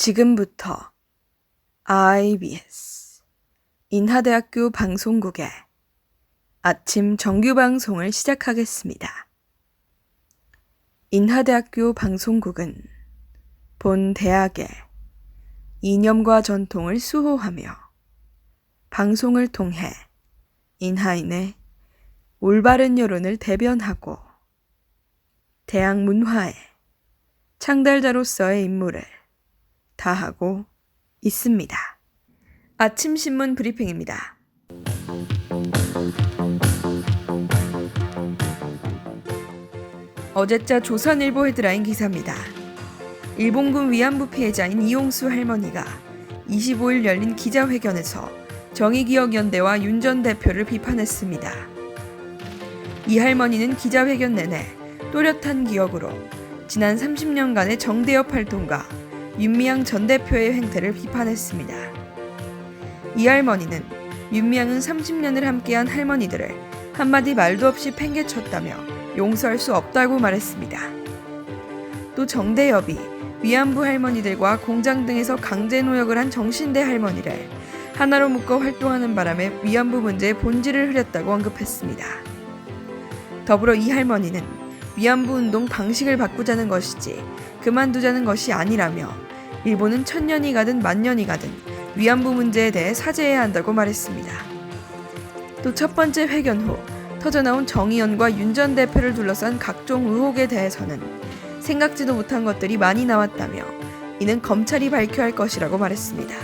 지금부터 IBS 인하대학교 방송국의 아침 정규 방송을 시작하겠습니다. 인하대학교 방송국은 본 대학의 이념과 전통을 수호하며 방송을 통해 인하인의 올바른 여론을 대변하고 대학 문화의 창달자로서의 임무를 다하고 있습니다. 아침 신문 브리핑입니다. 어제자 조선일보 헤드라인 기사입니다. 일본군 위안부 피해자인 이용수 할머니가 25일 열린 기자회견에서 정의기억연대와 윤 전 대표를 비판했습니다. 이 할머니는 기자회견 내내 또렷한 기억으로 지난 30년간의 정대협 활동과 윤미향 전 대표의 행태를 비판했습니다. 이 할머니는 윤미향은 30년을 함께한 할머니들을 한마디 말도 없이 팽개쳤다며 용서할 수 없다고 말했습니다. 또 정대협이 위안부 할머니들과 공장 등에서 강제노역을 한 정신대 할머니를 하나로 묶어 활동하는 바람에 위안부 문제의 본질을 흐렸다고 언급했습니다. 더불어 이 할머니는 위안부 운동 방식을 바꾸자는 것이지 그만두자는 것이 아니라며 일본은 1000년이 가든 만년이 가든 위안부 문제에 대해 사죄해야 한다고 말했습니다. 또 첫 번째 회견 후 터져나온 정의연과 윤 전 대표를 둘러싼 각종 의혹에 대해서는 생각지도 못한 것들이 많이 나왔다며 이는 검찰이 밝혀야 할 것이라고 말했습니다.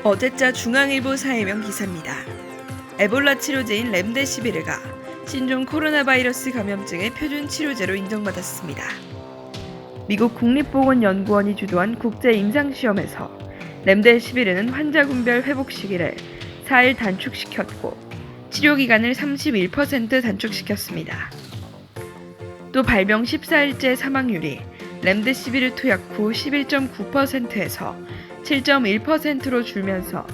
어제자 중앙일보 사회명 기사입니다. 에볼라 치료제인 렘데시비르가 신종 코로나 바이러스 감염증의 표준 치료제로 인정받았습니다. 미국 국립보건연구원이 주도한 국제 임상시험에서 렘데시비르는 환자군별 회복 시기를 4일 단축시켰고 치료기간을 31% 단축시켰습니다. 또 발병 14일째 사망률이 렘데시비르 투약 후 11.9%에서 7.1%로 줄면서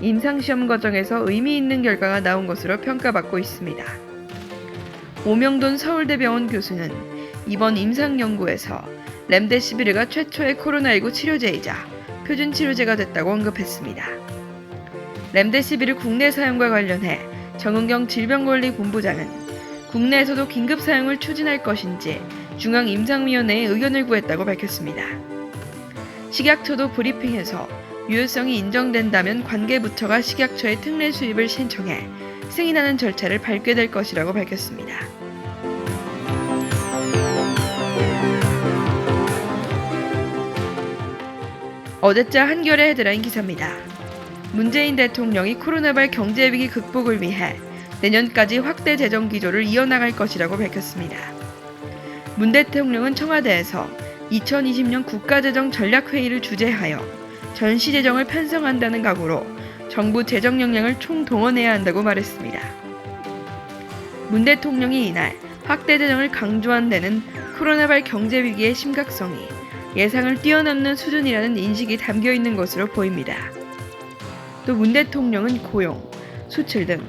임상시험 과정에서 의미 있는 결과가 나온 것으로 평가받고 있습니다. 오명돈 서울대병원 교수는 이번 임상연구에서 렘데시비르가 최초의 코로나19 치료제이자 표준 치료제가 됐다고 언급했습니다. 렘데시비르 국내 사용과 관련해 정은경 질병관리본부장은 국내에서도 긴급 사용을 추진할 것인지 중앙임상위원회에 의견을 구했다고 밝혔습니다. 식약처도 브리핑에서 유효성이 인정된다면 관계부처가 식약처에 특례 수입을 신청해 승인하는 절차를 밟게 될 것이라고 밝혔습니다. 어제자 한겨레 헤드라인 기사입니다. 문재인 대통령이 코로나발 경제위기 극복을 위해 내년까지 확대 재정 기조를 이어나갈 것이라고 밝혔습니다. 문 대통령은 청와대에서 2020년 국가재정 전략회의를 주재하여 전시재정을 편성한다는 각오로 정부 재정 역량을 총동원해야 한다고 말했습니다. 문 대통령이 이날 확대 재정을 강조한 데는 코로나발 경제위기의 심각성이 예상을 뛰어넘는 수준이라는 인식이 담겨 있는 것으로 보입니다. 또 문 대통령은 고용, 수출 등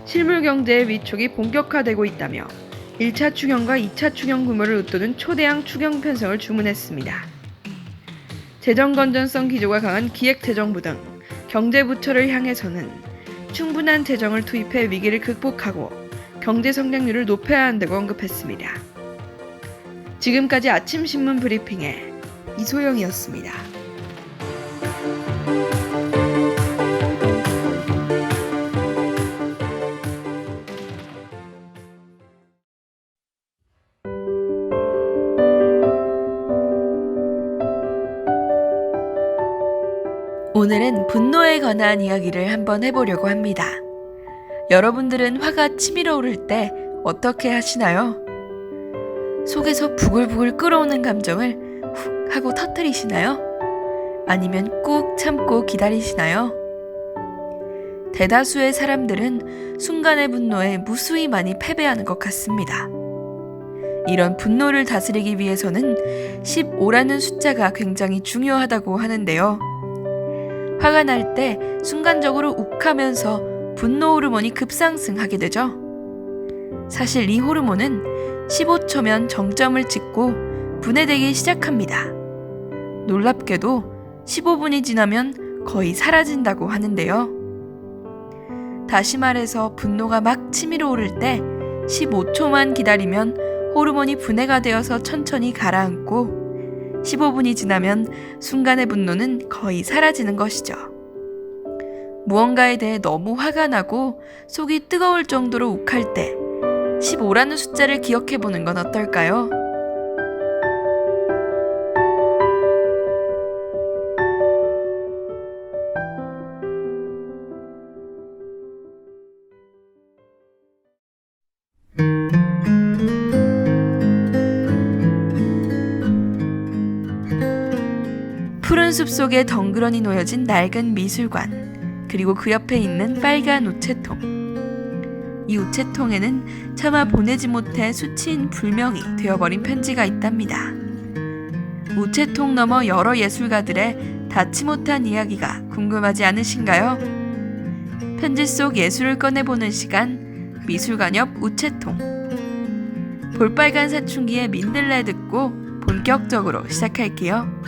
실물 경제의 위축이 본격화되고 있다며 1차 추경과 2차 추경 규모를 웃도는 초대형 추경 편성을 주문했습니다. 재정 건전성 기조가 강한 기획재정부 등 경제부처를 향해서는 충분한 재정을 투입해 위기를 극복하고 경제 성장률을 높여야 한다고 언급했습니다. 지금까지 아침 신문 브리핑의 이소영이었습니다. 오늘은 분노에 관한 이야기를 한번 해보려고 합니다. 여러분들은 화가 치밀어 오를 때 어떻게 하시나요? 속에서 부글부글 끓어오는 감정을 훅 하고 터뜨리시나요? 아니면 꾹 참고 기다리시나요? 대다수의 사람들은 순간의 분노에 무수히 많이 패배하는 것 같습니다. 이런 분노를 다스리기 위해서는 15라는 숫자가 굉장히 중요하다고 하는데요. 화가 날 때 순간적으로 욱하면서 분노 호르몬이 급상승하게 되죠. 사실 이 호르몬은 15초면 정점을 찍고 분해되기 시작합니다. 놀랍게도 15분이 지나면 거의 사라진다고 하는데요. 다시 말해서 분노가 막 치밀어 오를 때 15초만 기다리면 호르몬이 분해가 되어서 천천히 가라앉고 15분이 지나면 순간의 분노는 거의 사라지는 것이죠. 무언가에 대해 너무 화가 나고 속이 뜨거울 정도로 욱할 때 15라는 숫자를 기억해보는 건 어떨까요? 푸른 숲속에 덩그러니 놓여진 낡은 미술관, 그리고 그 옆에 있는 빨간 우체통. 이 우체통에는 차마 보내지 못해 수치인 불명이 되어버린 편지가 있답니다. 우체통 너머 여러 예술가들의 닿지 못한 이야기가 궁금하지 않으신가요? 편지 속 예술을 꺼내보는 시간, 미술관 옆 우체통. 볼빨간 사춘기의 민들레 듣고 본격적으로 시작할게요.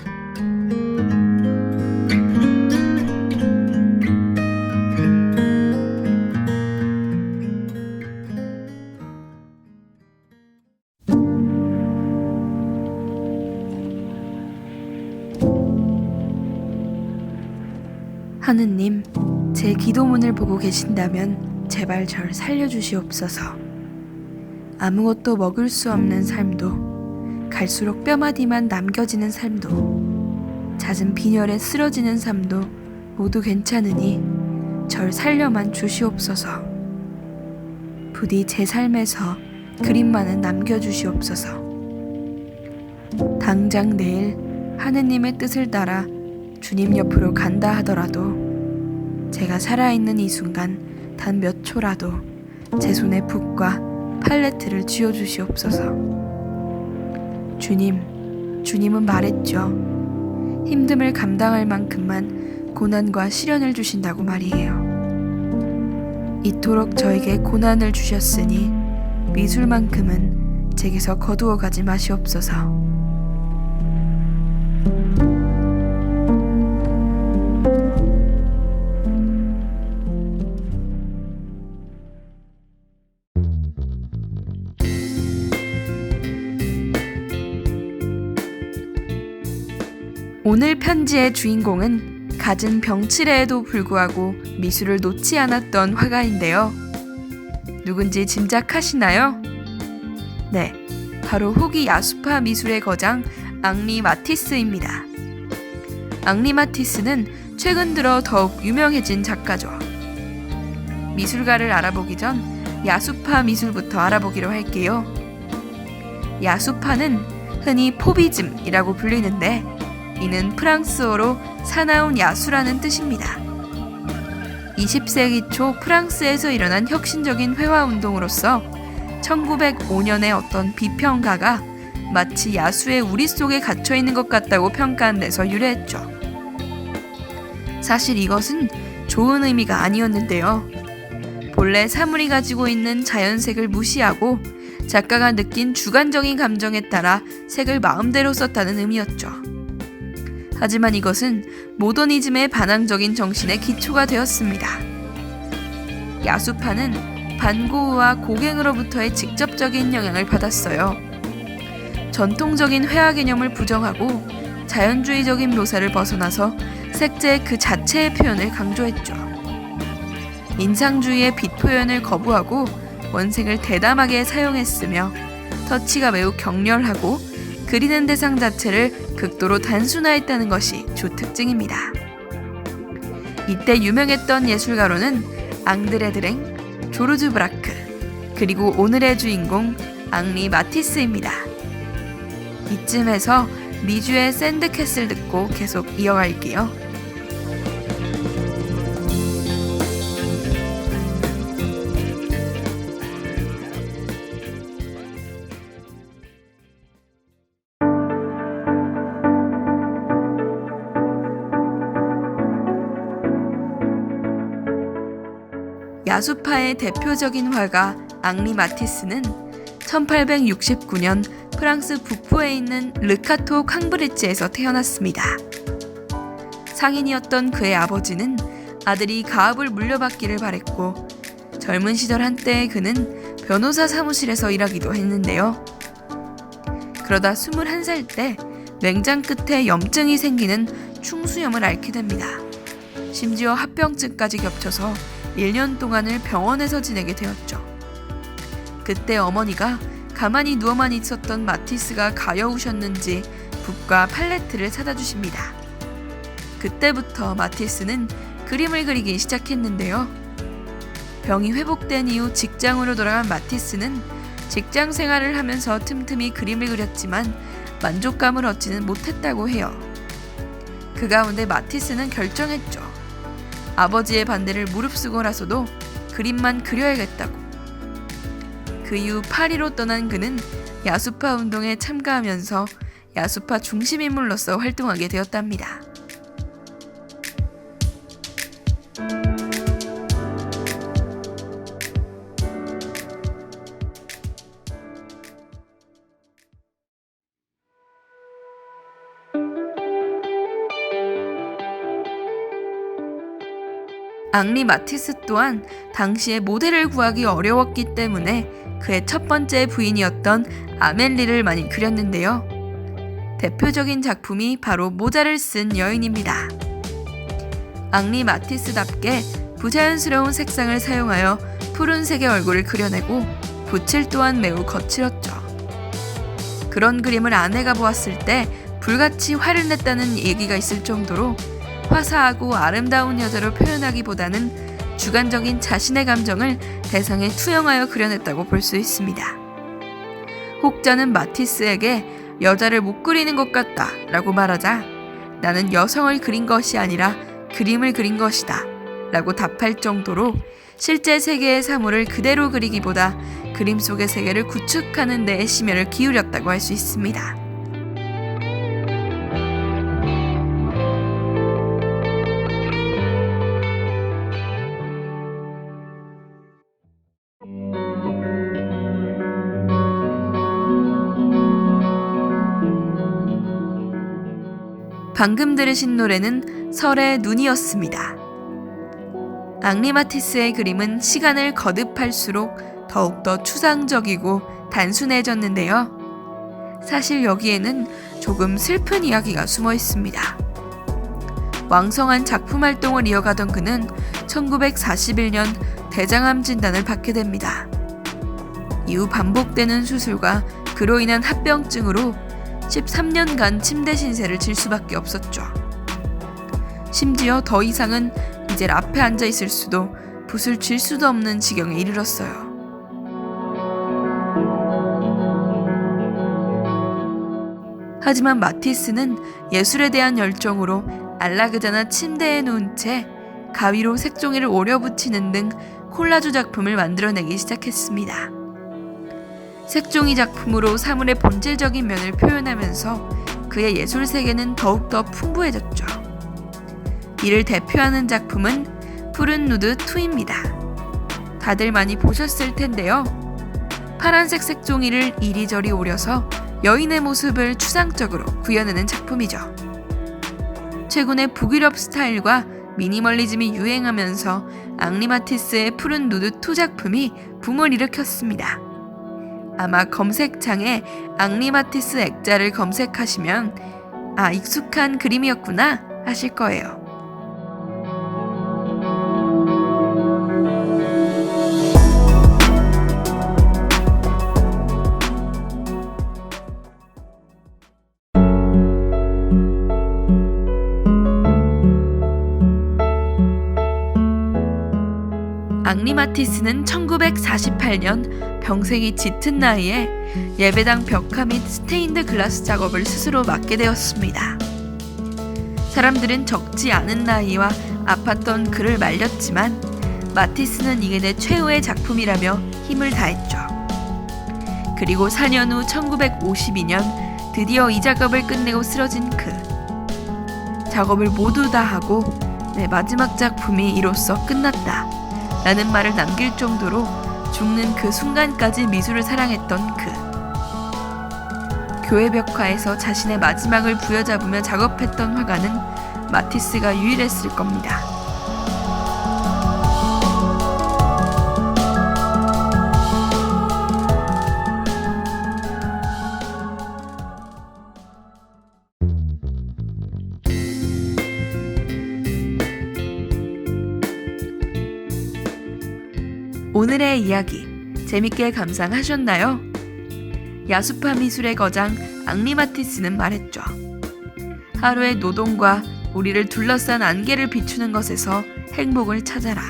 하느님, 제 기도문을 보고 계신다면 제발 절 살려주시옵소서. 아무것도 먹을 수 없는 삶도, 갈수록 뼈마디만 남겨지는 삶도, 잦은 빈혈에 쓰러지는 삶도 모두 괜찮으니 절 살려만 주시옵소서. 부디 제 삶에서 그림만은 남겨주시옵소서. 당장 내일 하느님의 뜻을 따라 주님 옆으로 간다 하더라도 제가 살아있는 이 순간 단 몇 초라도 제 손에 붓과 팔레트를 쥐어주시옵소서. 주님은 말했죠. 힘듦을 감당할 만큼만 고난과 시련을 주신다고 말이에요. 이토록 저에게 고난을 주셨으니 미술만큼은 제게서 거두어 가지 마시옵소서. 오늘 편지의 주인공은 갖은 병치레에도 불구하고 미술을 놓지 않았던 화가인데요. 누군지 짐작하시나요? 네, 바로 후기 야수파 미술의 거장 앙리 마티스입니다. 앙리 마티스는 최근 들어 더욱 유명해진 작가죠. 미술가를 알아보기 전 야수파 미술부터 알아보기로 할게요. 야수파는 흔히 포비즘이라고 불리는데 이는 프랑스어로 사나운 야수라는 뜻입니다. 20세기 초 프랑스에서 일어난 혁신적인 회화운동으로서 1905년에 어떤 비평가가 마치 야수의 우리 속에 갇혀있는 것 같다고 평가한 데서 유래했죠. 사실 이것은 좋은 의미가 아니었는데요. 본래 사물이 가지고 있는 자연색을 무시하고 작가가 느낀 주관적인 감정에 따라 색을 마음대로 썼다는 의미였죠. 하지만 이것은 모더니즘의 반항적인 정신의 기초가 되었습니다. 야수파는 반고흐와 고갱으로부터의 직접적인 영향을 받았어요. 전통적인 회화 개념을 부정하고 자연주의적인 묘사를 벗어나서 색채 그 자체의 표현을 강조했죠. 인상주의의 빛 표현을 거부하고 원색을 대담하게 사용했으며 터치가 매우 격렬하고 그리는 대상 자체를 극도로 단순화했다는 것이 주 특징입니다. 이때 유명했던 예술가로는 앙드레 드랭, 조르주 브라크, 그리고 오늘의 주인공 앙리 마티스입니다. 이쯤에서 미주의 샌드캐슬 듣고 계속 이어갈게요. 야수파의 대표적인 화가 앙리 마티스는 1869년 프랑스 북부에 있는 르카토 캉브리지에서 태어났습니다. 상인이었던 그의 아버지는 아들이 가업을 물려받기를 바랬고 젊은 시절 한때 그는 변호사 사무실에서 일하기도 했는데요. 그러다 21살 때 맹장 끝에 염증이 생기는 충수염을 앓게 됩니다. 심지어 합병증까지 겹쳐서 1년 동안을 병원에서 지내게 되었죠. 그때 어머니가 가만히 누워만 있었던 마티스가 가여우셨는지 붓과 팔레트를 사다 주십니다. 그때부터 마티스는 그림을 그리기 시작했는데요. 병이 회복된 이후 직장으로 돌아간 마티스는 직장 생활을 하면서 틈틈이 그림을 그렸지만 만족감을 얻지는 못했다고 해요. 그 가운데 마티스는 결정했죠. 아버지의 반대를 무릅쓰고라서도 그림만 그려야겠다고. 그 이후 파리로 떠난 그는 야수파 운동에 참가하면서 야수파 중심 인물로서 활동하게 되었답니다. 앙리 마티스 또한 당시에 모델을 구하기 어려웠기 때문에 그의 첫 번째 부인이었던 아멜리를 많이 그렸는데요. 대표적인 작품이 바로 모자를 쓴 여인입니다. 앙리 마티스답게 부자연스러운 색상을 사용하여 푸른색의 얼굴을 그려내고 붓질 또한 매우 거칠었죠. 그런 그림을 아내가 보았을 때 불같이 화를 냈다는 얘기가 있을 정도로 화사하고 아름다운 여자로 표현하기보다는 주관적인 자신의 감정을 대상에 투영하여 그려냈다고 볼 수 있습니다. 혹자는 마티스에게 여자를 못 그리는 것 같다 라고 말하자 나는 여성을 그린 것이 아니라 그림을 그린 것이다 라고 답할 정도로 실제 세계의 사물을 그대로 그리기보다 그림 속의 세계를 구축하는 데에 심혈을 기울였다고 할 수 있습니다. 방금 들으신 노래는 설의 눈이었습니다. 앙리 마티스의 그림은 시간을 거듭할수록 더욱더 추상적이고 단순해졌는데요. 사실 여기에는 조금 슬픈 이야기가 숨어 있습니다. 왕성한 작품 활동을 이어가던 그는 1941년 대장암 진단을 받게 됩니다. 이후 반복되는 수술과 그로 인한 합병증으로 13년간 침대 신세를 질 수밖에 없었죠. 심지어 더 이상은 이제 앞에 앉아 있을 수도 붓을 쥘 수도 없는 지경에 이르렀어요. 하지만 마티스는 예술에 대한 열정으로 안락의자나 침대에 누운 채 가위로 색종이를 오려 붙이는 등 콜라주 작품을 만들어내기 시작했습니다. 색종이 작품으로 사물의 본질적인 면을 표현하면서 그의 예술 세계는 더욱더 풍부해졌죠. 이를 대표하는 작품은 푸른 누드 2입니다. 다들 많이 보셨을 텐데요. 파란색 색종이를 이리저리 오려서 여인의 모습을 추상적으로 구현하는 작품이죠. 최근에 북유럽 스타일과 미니멀리즘이 유행하면서 앙리 마티스의 푸른 누드 2 작품이 붐을 일으켰습니다. 아마 검색창에 앙리 마티스 액자를 검색하시면 익숙한 그림이었구나 하실 거예요. 앙리 마티스는 1948년 병생이 짙은 나이에 예배당 벽화 및 스테인드 글라스 작업을 스스로 맡게 되었습니다. 사람들은 적지 않은 나이와 아팠던 그를 말렸지만 마티스는 이게 내 최후의 작품이라며 힘을 다했죠. 그리고 4년 후 1952년 드디어 이 작업을 끝내고 쓰러진 그. 작업을 모두 다 하고 내 마지막 작품이 이로써 끝났다 라는 말을 남길 정도로 죽는 그 순간까지 미술을 사랑했던 그. 교회 벽화에서 자신의 마지막을 부여잡으며 작업했던 화가는 마티스가 유일했을 겁니다. 오늘의 이야기 재밌게 감상하셨나요? 야수파 미술의 거장 앙리 마티스는 말했죠. 하루의 노동과 우리를 둘러싼 안개를 비추는 것에서 행복을 찾아라.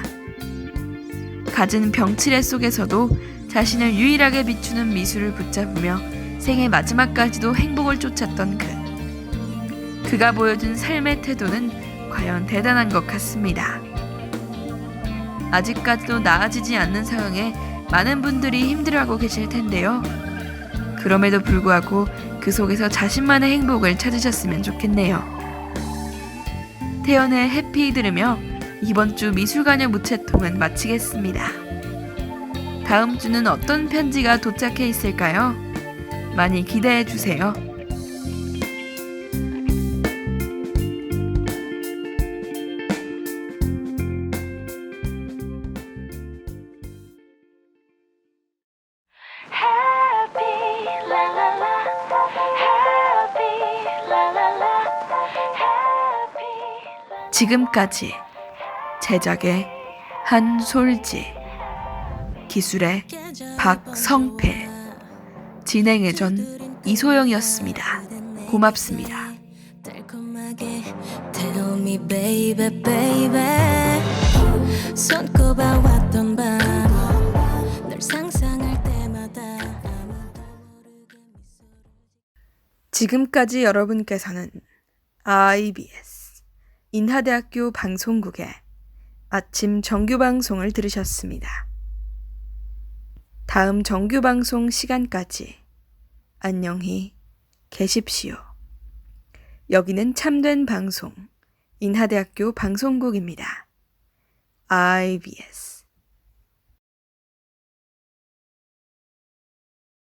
갖은 병치레 속에서도 자신을 유일하게 비추는 미술을 붙잡으며 생의 마지막까지도 행복을 쫓았던 그가 보여준 삶의 태도는 과연 대단한 것 같습니다. 아직까지도 나아지지 않는 상황에 많은 분들이 힘들어하고 계실 텐데요. 그럼에도 불구하고 그 속에서 자신만의 행복을 찾으셨으면 좋겠네요. 태연의 해피 들으며 이번 주 미술관여 무채통은 마치겠습니다. 다음 주는 어떤 편지가 도착해 있을까요? 많이 기대해 주세요. 지금까지 제작의 한솔지, 기술의 박성필, 진행의 전 이소영이었습니다. 고맙습니다. 지금까지 여러분께서는 IBS 인하대학교 방송국의 아침 정규방송을 들으셨습니다. 다음 정규방송 시간까지 안녕히 계십시오. 여기는 참된 방송 인하대학교 방송국입니다. IBS